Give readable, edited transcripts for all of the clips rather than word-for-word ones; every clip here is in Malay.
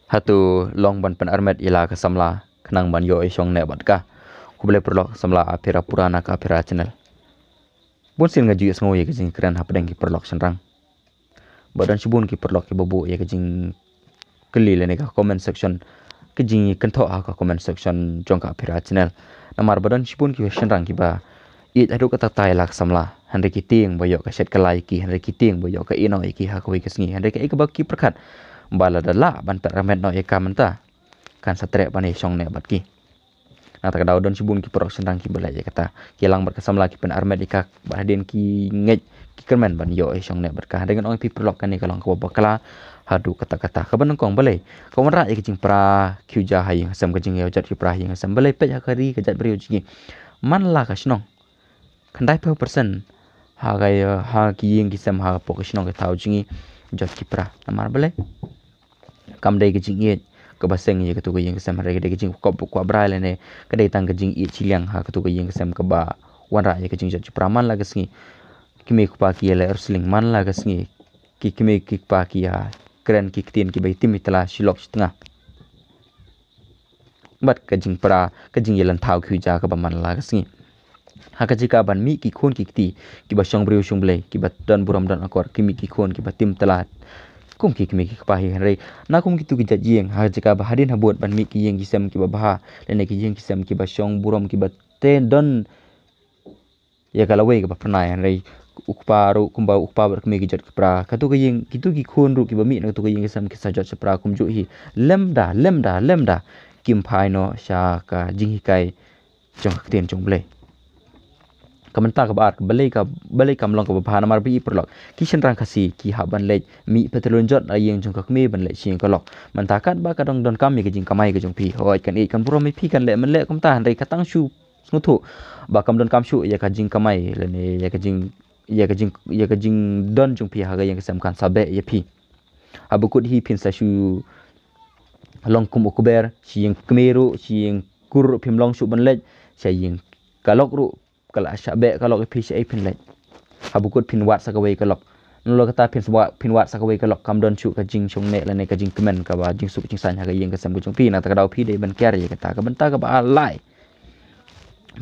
hatu long ban pen armet ila ka samla kenang ban yo isong ne bat ka ku boleh perlo samla apira purana ka apira channel bun sin ngaji sngo ye kijing kran hapdang ki perlo senrang badan sibun ki perlo ki babu ye kijing keli le ne ka comment section kijing kentho ka comment section jong ka apira channel namar badan sibun ki senrang ki ba it adu ka tai lak samla hande ki ting boyo ka set ka like ki hande ki ting boyo ka ino ki ha ko ki sngi hande ka ik ba ki perkat bala dala ban paramet no eka menta kan satre bani song ne bat ki na ta daw don sibun ki porok sendang ki bala kata kilang ber kasam laki pen armet ika baden ki ngej ki kermen ban yo song ne ber ka dengan ong pi perlok kan ni kalong ko bakala hadu kata-kata ka ban kong balai ko ra ek jing pra kyuja hai sam ka jing yo jat ki pra hi sam balai pe ha kari ka jat brio jing man la ka snong khandai % ha ga ha ki ying ki sam ha po ka snong ka tau jingi jat ki pra amar balai kam dai ke jing ye ke baseng ye ke tu ke yang kesam hari ke jing ko ko brai le ne ke dai tang ke jing ye chiliang ha ke tu ke yang kesam ke ba wan ra ye ke jing jat praman la ke sngi kimi ku pa ki le ersling man la ke sngi ki kimi ki pa ki ya kren ki tin ki bai tim itla silok tengah bat ke jing pra ke jing ye lan thau khu ja ke ba man la ke sngi ha ke jika ban mi ki khon ki ti ki ba shong briu shong ble ki ba dan buram dan akor kimi ki khon ki ba tim telat kum ki kimi ki pahi hari na kum kitu ki jajing ha jika bahadin habut ban mi ki yeng kisam ki baha lene ki yeng kisam ki basyong burom ki baten don ya kala we ki ba pernai hari ukparu kumba ukpa kimi ki jat ki pra katu ki yeng kitu ki khun ru ki ba mi na tu ki yeng kisam ki sajat sepra kum ju hi lemda kim phai no sha ka jing hi kai chong ten chong ble kamenta ka bar balai kam long ka bhana mar bi perlok kishan rang khasi ki ha ban le mi petrolon jot ayeng jong ka me ban le sing ka lok menta kat ba ka dong don kam mi ka jing kamai ka jong pi hoi kan e kan buro mi pi kan le man le kam ta han re katang shu snuthu ba kam don kam shu ya ka jing kamai le ne ya ka jing don jong pi ha ga yang sam kan sabe ya pi abu kut hi pin sa shu long kum okuber si yang kemeru si yang kur pim long shu ban le sa yang kalok ru kala asyabe kalau ke pci pin le habukut pin wat sakawai kalok nulo kata pin wat sakawai kalok kam don chu ka jing chong ne la ne ka jing kemen ka ba jing suk jing san ha ka yeng ka sam jong pi na ta dau pi de ban kyar ye kata ka benta ka ba lai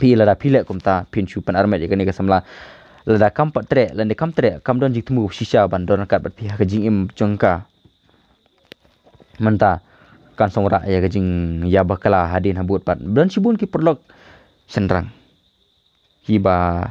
pi la da pi le kum ta pin chu pan armet ye ka ne ka samla la da kam pat tre la ne kam tre kam don jing temu shisha ban don kat bat pi ha ka jing im chong ka menta kan song ra ye ka jing ya bakala hadin habut pat don sibun ki perlok senrang kiba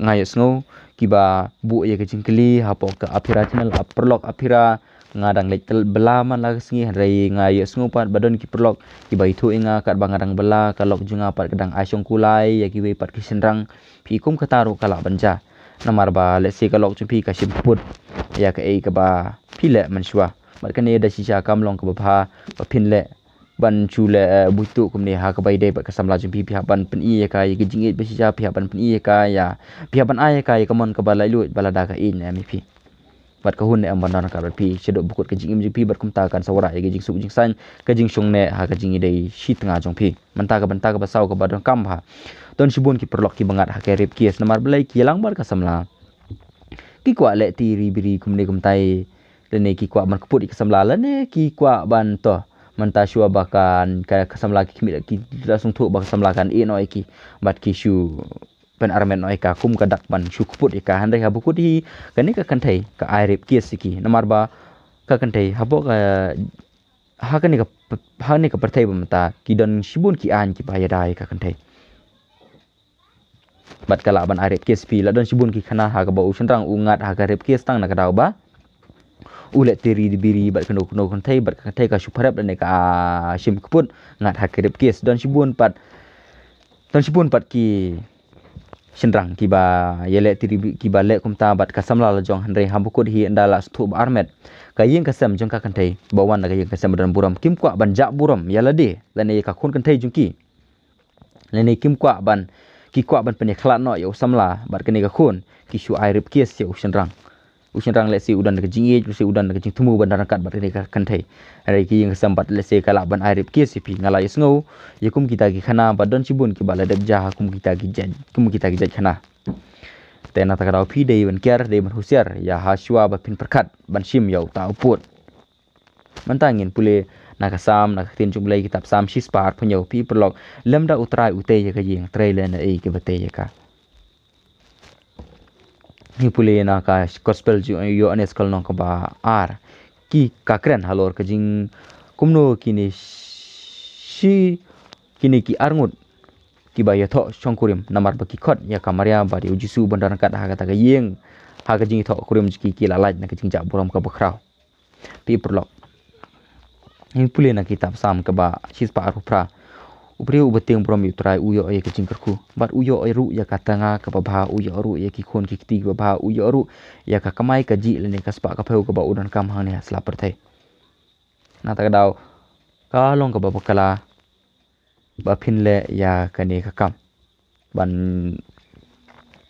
ngai sngo kiba bu ye ke jingkli hapo ka apira channel perlok apira ngadang le belaman la sngi rai ngai sngo pat badon ki perlok kiba itu inga kat bangadang bela kalok junga pat kadang asyong kulai ya kiwe pat kisenrang pi kum kataru kala banja namar ba le se kalok chumpi ka simput ya ka e ka ba pile manswa mat kane da sisa kamlong ka ba pin le ban chule butu kumne ha ka bai de ba kasam la jumpi pihak ban pen i ka ye gijing be sija pihak ban pen i ka ya pihak ban ai ka ye kamon ka balai lu balada ka in mi pi bat ka hun ne am ban ka pi sedok bukut ka jing jing pi bat kum ta kan sawara ye gijing suk jing san ka jing shong ne ha ka jing dei shi tanga jong pi menta ka basau ka badon kam ha don sibun ki perlok ki bangat ha ka rep kies namar belai ki lang bar kasam la ki kwa le ti ri biri kumne kum tai le ne ki kwa ban kaput ki samla la ne ki kwa ban to menta shua bakan ka kasamla ki kimi ki langsung thu bak samlakan e no ki bat ki shu pen armen no ka kum ka dak ban shu kuput ka handai habu kudi kani ka kanthai ka airep ki siki namar ba ka kanthai habo ka ha kani ka parthai bamta ki don shibun ki an ki bayadai ka kanthai bat kala ban airep ki spi la don shibun ki khana ha ka ba ushan ungat ha ka rep ki stang na ka daw ba ulet tiri dibiri bat keno kontai bat kantai ka suparap dan ka sim keput ngat hakrep kes don sibun pat ki senrang ki ba yele tiri ki ba le kumta bat ka samla la jong handre hambukut hi ndala stu armet ka yeng ka sam jong ka kantai bawan ka yeng ka sam dan buram kim kwa ban ja buram yala de dan ka khun kantai jungki lene kim kwa ban ki kwa ban pen khlat no yo samla bat kene ka khun ki su airep kes yo senrang usirang lesi udan ke jingi usi udan ke jing tumu bandar kat bat ni ka kantai hari ki yang sambat lesi kala ban airip ki sipi ngala isngo yakum kita ki khana badon sibun ki bala dab jah kum kita ki jaj khana tena ta karau pi dei ban kyar dei ban husiar ya haswa ba pin perkat ban sim yau ta uput mentangin pule nakasam nakatin jumlai kitab sam shispar punyo pi perlok lemda utrai ute ya ka yeng trailer na e ke bate ya ka ni pule na ka gospel yo anes kal nong ka ba ar ki kakren halor ka jing kumno kini shi kini ki arngut ki ba ya tho shongkurim namar ba ki khot ya kamaria ba di ujisu bandaran kat ha kata ka yeng ha ka jing tho kurim ki lalaj na ka jing ja borom ka bakrau pi perlok ini pule na kitab sam ke ba shispa arupra upri ubeting brom utrai uyo ye ke jingkerku bat uyo ru ya katanga ke ba uyo ru ye ki khon ki ti ba uyo ru ya ka kamai ka ji lene ka spa ka pheu ke ba udan kam hang ne asla perthai na ta daw ka long ke ba kala ba phinle ya ka ne ka kam ban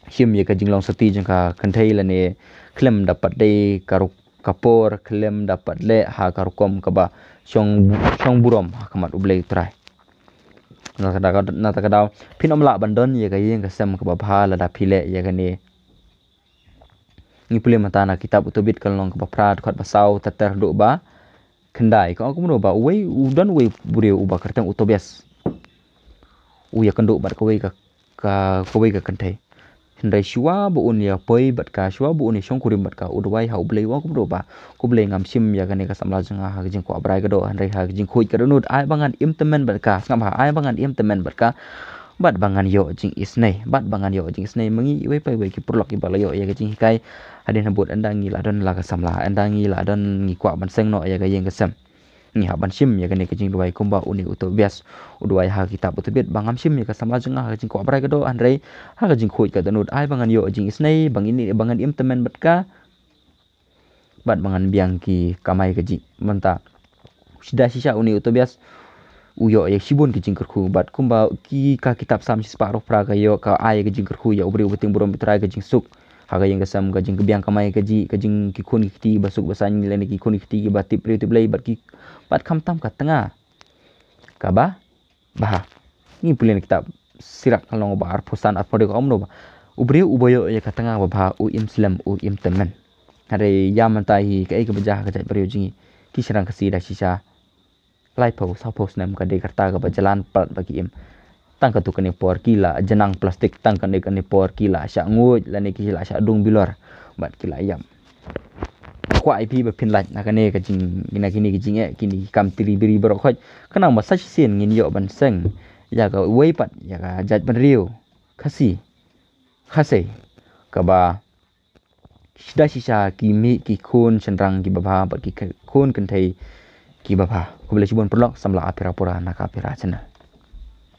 him ye ka jinglong sati jeng ka kanthai lene klem dapat dei karuk kapor klem dapat le ha karukom ka ba shong burom kamat ublei trai na ta kadaw pinom la bandon ye ga yeng ka sem ka ba la da phile ye ga ne ni pule mata na kitab utobit kalong ka ba prat khat ba sau tatar do ba kendai ko ko ba wei udan wei bure uba kartang utobias u ya kendo bat ko wei ka kantai hendai shua bu un ya poi bat ka shua bu un shong kurim bat ka udwai hau blei wa kum do ba ku blei ngam sim ya gane ka samla janga ha jing ko abrai ga do hendai ha jing khoi ka nut ai bangan im temen bat ka ngam ha ai bangan im temen bat ka bat bangan yo jing isnei bat bangan yo jing isnei mengi wei pai wei ki purlok ki balayo ya ga jing kai hadin habut andang ngi la don la ka samla andang ngi la don ngi kwa ban seng no ya ga yeng ka sam ni ha ban sim ya gane ka jing duai kumba uni uto bias udwai ha kitab utobit bangam sim ya ka samla janga ha jing ko abrai ga do andrei ha jing khoi ka danut ai bangan yo jing isnei bang ini bangan im temen bat ka bat bangan biang ki kamai ka ji menta sida sisa uni uto bias uyo ya shibun ki jing kerku bat kumba ki ka kitab sam sispa ro pra ga yo ka ai ka jing kerku ya ubri ubeting burom bitrai ka jing suk haga yang gasam ka jing kebiang kamai ka ji ka jing ki khun ki ti basuk basan ni ki khun ki ti ki batip pri tiblai bat ki bat kam tam ka tengah ka ba ni pulen kitab sirak kalong ba ar pusan ar pode ko omno ba ubri uboyo ya ka tengah ba u imslam u imtemen hare yaman tai ka ek bajah ka jai bari jingi ki serang ka sida sisa lai pau sa pos nam ka de karta ka jalan pat bagi im tang ka tu kene por kila jenang plastik tang ka ne por kila sya nguj la ne kila sya dung bilor bat kila yam kwa IP ba pin laj na ka ne ka jing ina kini ki jing e kini kam tiri biri bro khoj kana ma sach sin ngin yo ban seng ya ka wei pat ya ka jat ban riu khase ka ba sida sisa ki mi ki khon chenrang ki ba bat ki khon kan thai ki ba ko bele chibon prolog samla apira pura na ka apira channel